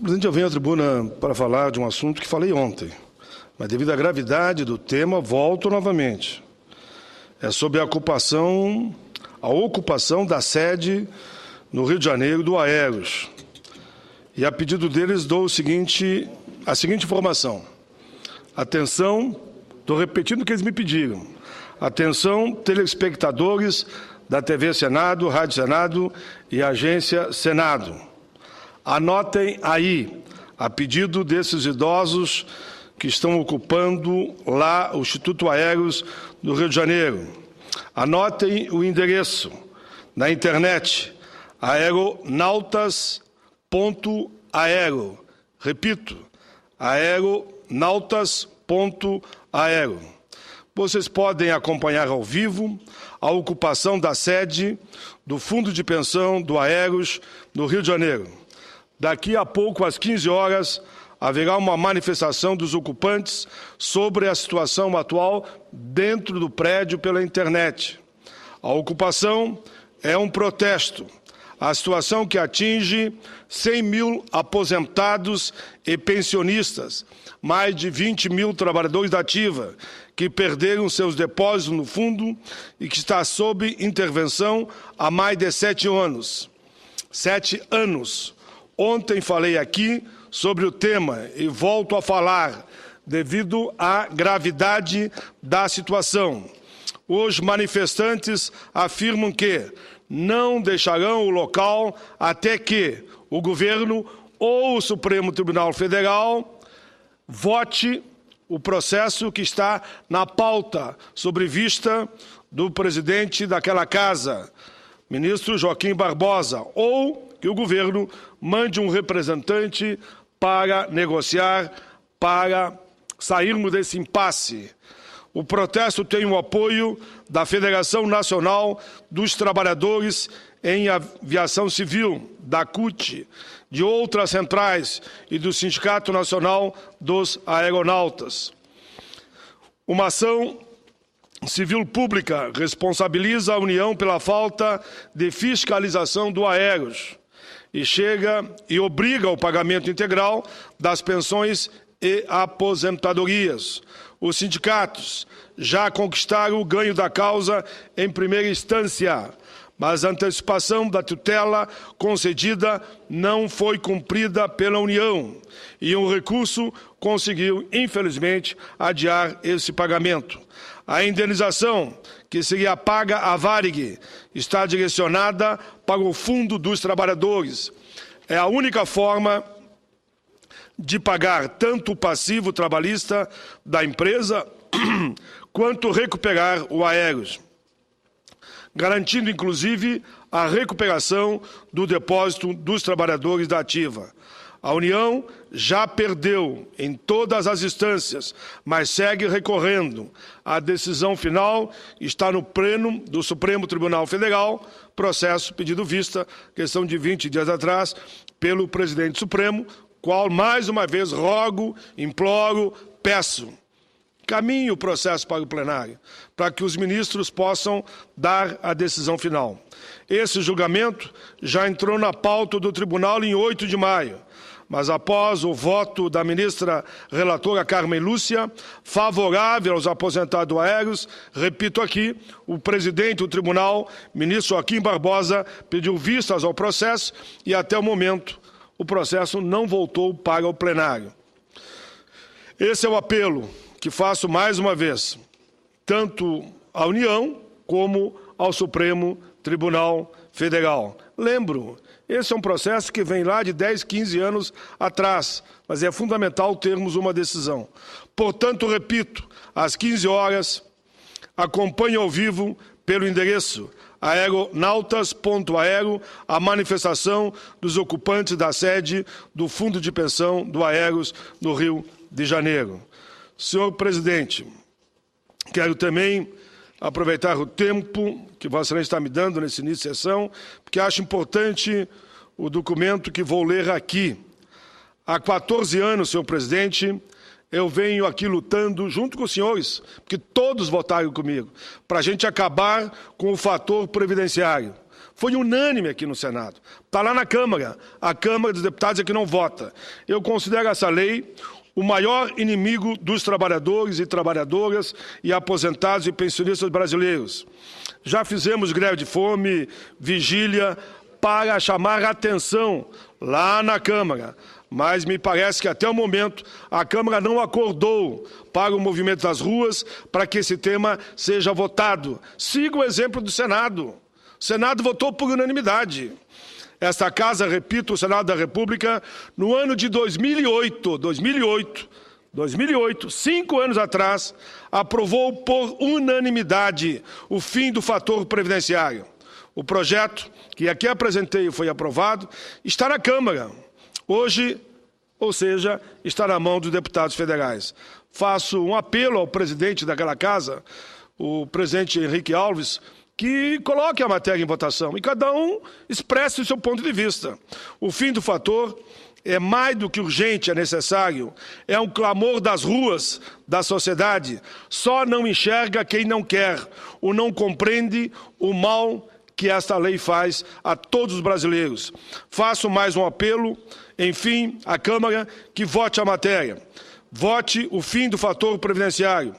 Presidente, eu venho à tribuna para falar de um assunto que falei ontem, mas devido à gravidade do tema, volto novamente. É sobre a ocupação da sede no Rio de Janeiro do Aeros. E a pedido deles dou a seguinte informação. Atenção, estou repetindo o que eles me pediram. Atenção, telespectadores da TV Senado, Rádio Senado e Agência Senado. Anotem aí, a pedido desses idosos que estão ocupando lá o Instituto Aeros do Rio de Janeiro. Anotem o endereço na internet, aeronautas.aero. Repito, aeronautas.aero. Vocês podem acompanhar ao vivo a ocupação da sede do Fundo de Pensão do Aeros no Rio de Janeiro. Daqui a pouco, às 15 horas, haverá uma manifestação dos ocupantes sobre a situação atual dentro do prédio pela internet. A ocupação é um protesto. A situação que atinge 100 mil aposentados e pensionistas, mais de 20 mil trabalhadores da ativa, que perderam seus depósitos no fundo e que está sob intervenção há mais de 7 anos. 7 anos. Ontem falei aqui sobre o tema e volto a falar, devido à gravidade da situação. Os manifestantes afirmam que não deixarão o local até que o governo ou o Supremo Tribunal Federal vote o processo que está na pauta sob vista do presidente daquela casa, ministro Joaquim Barbosa, ou que o governo mande um representante para negociar, para sairmos desse impasse. O protesto tem o apoio da Federação Nacional dos Trabalhadores em Aviação Civil, da CUT, de outras centrais e do Sindicato Nacional dos Aeronautas. Uma ação civil pública responsabiliza a União pela falta de fiscalização do Aeros e obriga ao pagamento integral das pensões e aposentadorias. Os sindicatos já conquistaram o ganho da causa em primeira instância, mas a antecipação da tutela concedida não foi cumprida pela União e um recurso conseguiu, infelizmente, adiar esse pagamento. A indenização que seria paga à Varig está direcionada para o Fundo dos Trabalhadores. É a única forma de pagar tanto o passivo trabalhista da empresa quanto recuperar o Aeros, garantindo, inclusive, a recuperação do depósito dos trabalhadores da ativa. A União já perdeu em todas as instâncias, mas segue recorrendo. A decisão final está no pleno do Supremo Tribunal Federal, processo pedido vista, questão de 20 dias atrás, pelo presidente Supremo, qual, mais uma vez, rogo, imploro, peço. Caminhe o processo para o plenário, para que os ministros possam dar a decisão final. Esse julgamento já entrou na pauta do tribunal em 8 de maio, mas após o voto da ministra relatora Carmen Lúcia, favorável aos aposentados aéreos, repito aqui, o presidente do tribunal, ministro Joaquim Barbosa, pediu vistas ao processo e, até o momento, o processo não voltou para o plenário. Esse é o apelo que faço mais uma vez, tanto à União como ao Supremo Tribunal Federal. Lembro, esse é um processo que vem lá de 10, 15 anos atrás, mas é fundamental termos uma decisão. Portanto, repito, às 15 horas, acompanhe ao vivo pelo endereço aeronautas.aero a manifestação dos ocupantes da sede do Fundo de Pensão do Aeros no Rio de Janeiro. Senhor presidente, quero também aproveitar o tempo que Vossa Excelência está me dando nesse início de sessão, porque acho importante o documento que vou ler aqui. Há 14 anos, senhor presidente, eu venho aqui lutando junto com os senhores, porque todos votaram comigo, para a gente acabar com o fator previdenciário. Foi unânime aqui no Senado. Está lá na Câmara. A Câmara dos Deputados é que não vota. Eu considero essa lei o maior inimigo dos trabalhadores e trabalhadoras e aposentados e pensionistas brasileiros. Já fizemos greve de fome, vigília, para chamar a atenção lá na Câmara. Mas me parece que até o momento a Câmara não acordou para o movimento das ruas para que esse tema seja votado. Siga o exemplo do Senado. O Senado votou por unanimidade. Esta casa, repito, o Senado da República, no ano de 2008, 5 anos atrás, aprovou por unanimidade o fim do fator previdenciário. O projeto que aqui apresentei e foi aprovado está na Câmara. Hoje, ou seja, está na mão dos deputados federais. Faço um apelo ao presidente daquela casa, o presidente Henrique Alves, que coloque a matéria em votação e cada um expresse o seu ponto de vista. O fim do fator é mais do que urgente, é necessário, é um clamor das ruas, da sociedade. Só não enxerga quem não quer, ou não compreende o mal que esta lei faz a todos os brasileiros. Faço mais um apelo, enfim, à Câmara que vote a matéria. Vote o fim do fator previdenciário.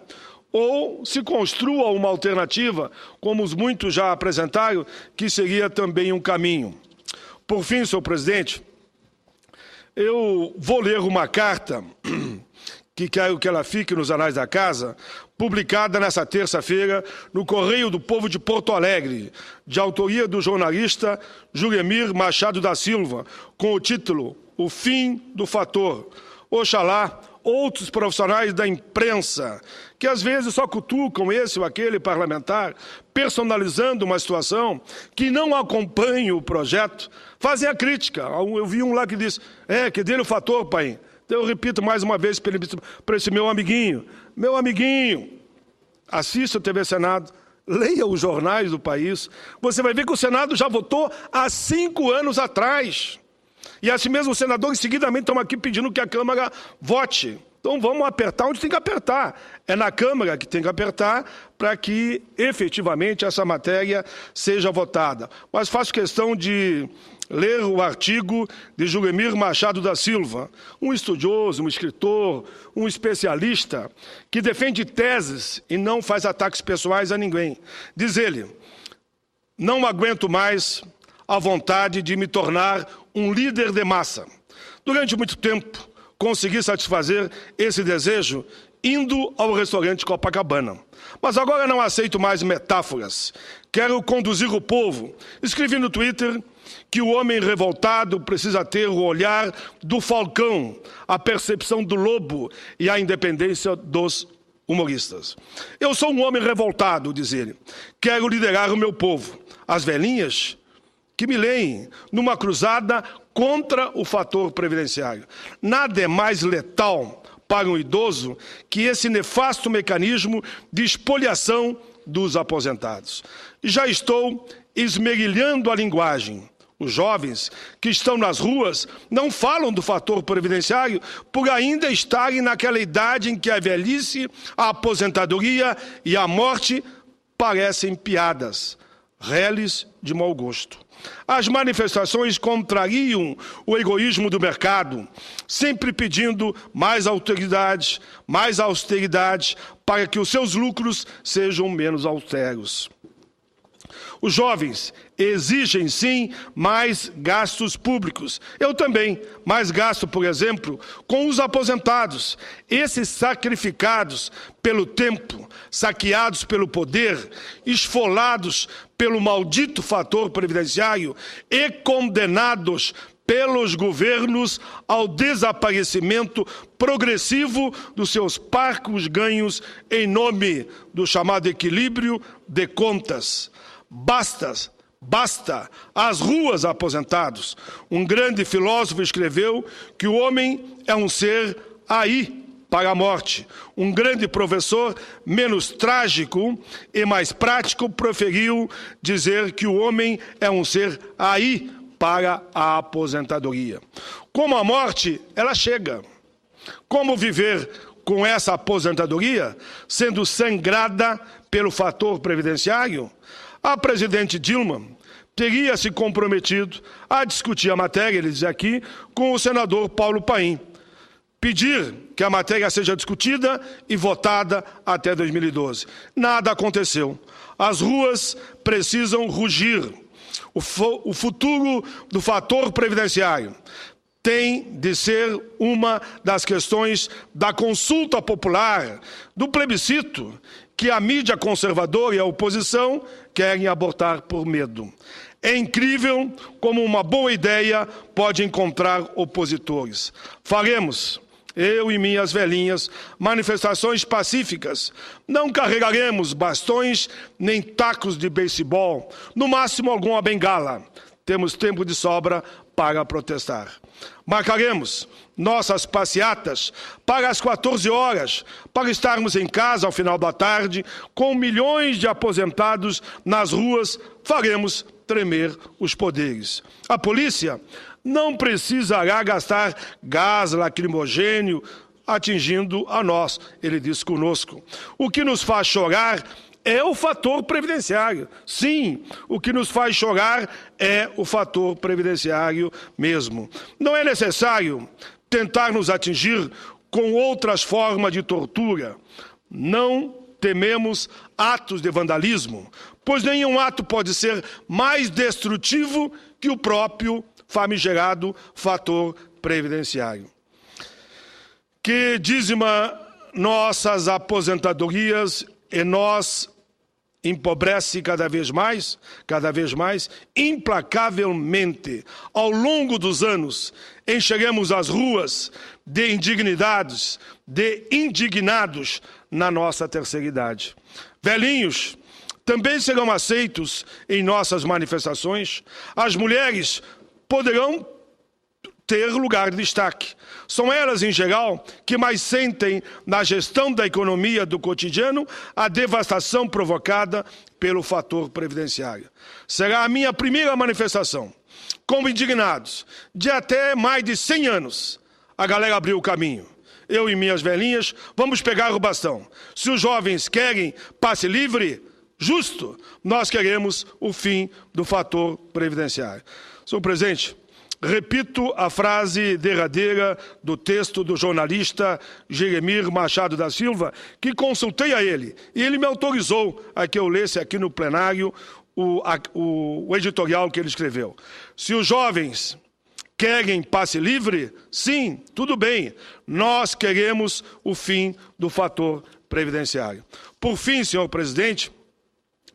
Ou se construa uma alternativa, como os muitos já apresentaram, que seria também um caminho. Por fim, senhor presidente, eu vou ler uma carta, que quero que ela fique nos anais da casa, publicada nesta terça-feira no Correio do Povo de Porto Alegre, de autoria do jornalista Juremir Machado da Silva, com o título O Fim do Fator. Oxalá outros profissionais da imprensa, que às vezes só cutucam esse ou aquele parlamentar, personalizando uma situação, que não acompanham o projeto, fazem a crítica. Eu vi um lá que disse, que dele o fator, pai. Então eu repito mais uma vez para esse meu amiguinho, assista o TV Senado, leia os jornais do país, você vai ver que o Senado já votou há 5 anos atrás. E assim mesmo os senadores seguidamente estão aqui pedindo que a Câmara vote. Então vamos apertar onde tem que apertar. É na Câmara que tem que apertar para que efetivamente essa matéria seja votada. Mas faço questão de ler o artigo de Juremir Machado da Silva, um estudioso, um escritor, um especialista, que defende teses e não faz ataques pessoais a ninguém. Diz ele, não aguento mais a vontade de me tornar um líder de massa. Durante muito tempo, consegui satisfazer esse desejo indo ao restaurante Copacabana. Mas agora não aceito mais metáforas. Quero conduzir o povo. Escrevi no Twitter que o homem revoltado precisa ter o olhar do falcão, a percepção do lobo e a independência dos humoristas. Eu sou um homem revoltado, diz ele. Quero liderar o meu povo. As velhinhas que me leem numa cruzada contra o fator previdenciário. Nada é mais letal para um idoso que esse nefasto mecanismo de espoliação dos aposentados. Já estou esmerilhando a linguagem. Os jovens que estão nas ruas não falam do fator previdenciário por ainda estarem naquela idade em que a velhice, a aposentadoria e a morte parecem piadas, reles de mau gosto. As manifestações contrariam o egoísmo do mercado, sempre pedindo mais austeridade para que os seus lucros sejam menos austeros. Os jovens exigem, sim, mais gastos públicos. Eu também, mais gasto, por exemplo, com os aposentados. Esses sacrificados pelo tempo, saqueados pelo poder, esfolados pelo maldito fator previdenciário e condenados pelos governos ao desaparecimento progressivo dos seus parcos ganhos em nome do chamado equilíbrio de contas. Basta as ruas, aposentados. Um grande filósofo escreveu que o homem é um ser aí para a morte. Um grande professor, menos trágico e mais prático, preferiu dizer que o homem é um ser aí para a aposentadoria. Como a morte, ela chega. Como viver com essa aposentadoria, sendo sangrada pelo fator previdenciário? A presidente Dilma teria se comprometido a discutir a matéria, ele diz aqui, com o senador Paulo Paim. Pedir que a matéria seja discutida e votada até 2012. Nada aconteceu. As ruas precisam rugir. O futuro do fator previdenciário tem de ser uma das questões da consulta popular, do plebiscito, que a mídia conservadora e a oposição querem abortar por medo. É incrível como uma boa ideia pode encontrar opositores. Faremos, eu e minhas velhinhas, manifestações pacíficas. Não carregaremos bastões nem tacos de beisebol, no máximo alguma bengala. Temos tempo de sobra para protestar. Marcaremos nossas passeatas para as 14 horas, para estarmos em casa ao final da tarde, com milhões de aposentados nas ruas, faremos tremer os poderes. A polícia não precisará gastar gás lacrimogênio atingindo a nós, ele diz conosco. O que nos faz chorar é o fator previdenciário. Sim, o que nos faz chorar é o fator previdenciário mesmo. Não é necessário tentar nos atingir com outras formas de tortura. Não tememos atos de vandalismo, pois nenhum ato pode ser mais destrutivo que o próprio famigerado fator previdenciário. Que dizima nossas aposentadorias e nós empobrece cada vez mais, implacavelmente. Ao longo dos anos, enxerguemos as ruas de indignados na nossa terceira idade. Velhinhos também serão aceitos em nossas manifestações. As mulheres poderão ter lugar de destaque. São elas, em geral, que mais sentem na gestão da economia do cotidiano a devastação provocada pelo fator previdenciário. Será a minha primeira manifestação. Como indignados, de até mais de 100 anos, a galera abriu o caminho. Eu e minhas velhinhas vamos pegar o bastão. Se os jovens querem passe livre, justo, nós queremos o fim do fator previdenciário. Senhor presidente, repito a frase derradeira do texto do jornalista Jeremir Machado da Silva, que consultei a ele, e ele me autorizou a que eu lesse aqui no plenário o editorial que ele escreveu. Se os jovens querem passe livre, sim, tudo bem, nós queremos o fim do fator previdenciário. Por fim, senhor presidente,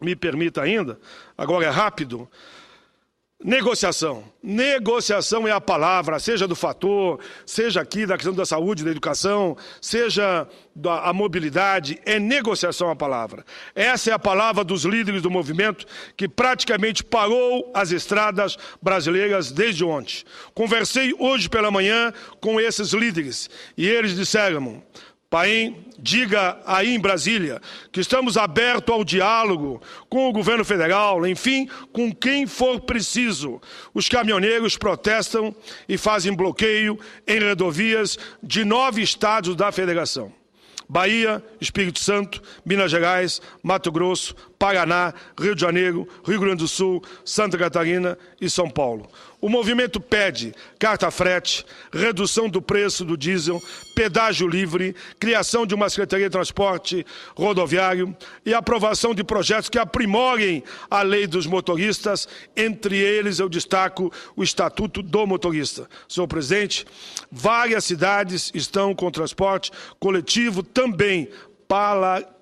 me permita ainda, agora é rápido, negociação. Negociação é a palavra, seja do fator, seja aqui da questão da saúde, da educação, seja a mobilidade, é negociação a palavra. Essa é a palavra dos líderes do movimento que praticamente parou as estradas brasileiras desde ontem. Conversei hoje pela manhã com esses líderes e eles disseram: Paim, diga aí em Brasília que estamos abertos ao diálogo com o governo federal, enfim, com quem for preciso. Os caminhoneiros protestam e fazem bloqueio em rodovias de 9 estados da federação: Bahia, Espírito Santo, Minas Gerais, Mato Grosso, Paraná, Rio de Janeiro, Rio Grande do Sul, Santa Catarina e São Paulo. O movimento pede carta frete, redução do preço do diesel, pedágio livre, criação de uma Secretaria de Transporte Rodoviário e aprovação de projetos que aprimorem a lei dos motoristas. Entre eles, eu destaco o Estatuto do Motorista. Senhor presidente, várias cidades estão com transporte coletivo também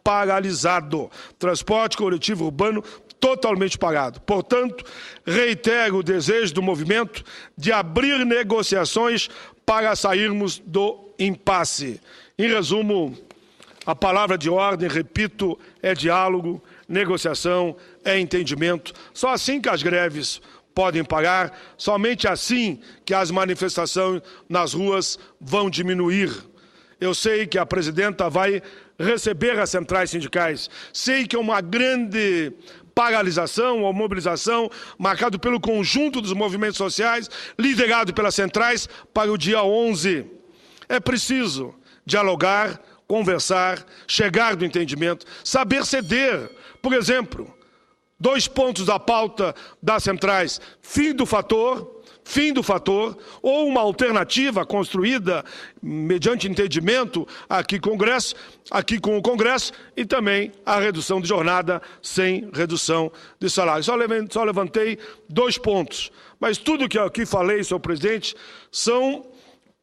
paralisado. Transporte coletivo urbano totalmente parado. Portanto, reitero o desejo do movimento de abrir negociações para sairmos do impasse. Em resumo, a palavra de ordem, repito, é diálogo, negociação, é entendimento. Só assim que as greves podem parar, somente assim que as manifestações nas ruas vão diminuir. Eu sei que a presidenta vai receber as centrais sindicais. Sei que é uma grande paralisação ou mobilização marcado pelo conjunto dos movimentos sociais, liderado pelas centrais, para o dia 11. É preciso dialogar, conversar, chegar do entendimento, saber ceder. Por exemplo, 2 pontos da pauta das centrais, fim do fator, ou uma alternativa construída mediante entendimento aqui com o Congresso, e também a redução de jornada sem redução de salário. Só levantei 2 pontos. Mas tudo que eu aqui falei, senhor presidente, são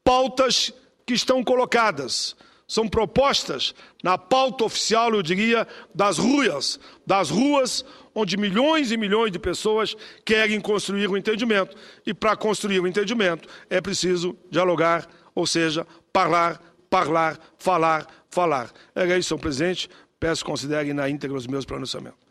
pautas que estão colocadas. São propostas na pauta oficial, eu diria, das ruas onde milhões e milhões de pessoas querem construir um entendimento. E para construir um entendimento é preciso dialogar, ou seja, falar. É isso, senhor presidente. Peço que considerem na íntegra os meus pronunciamentos.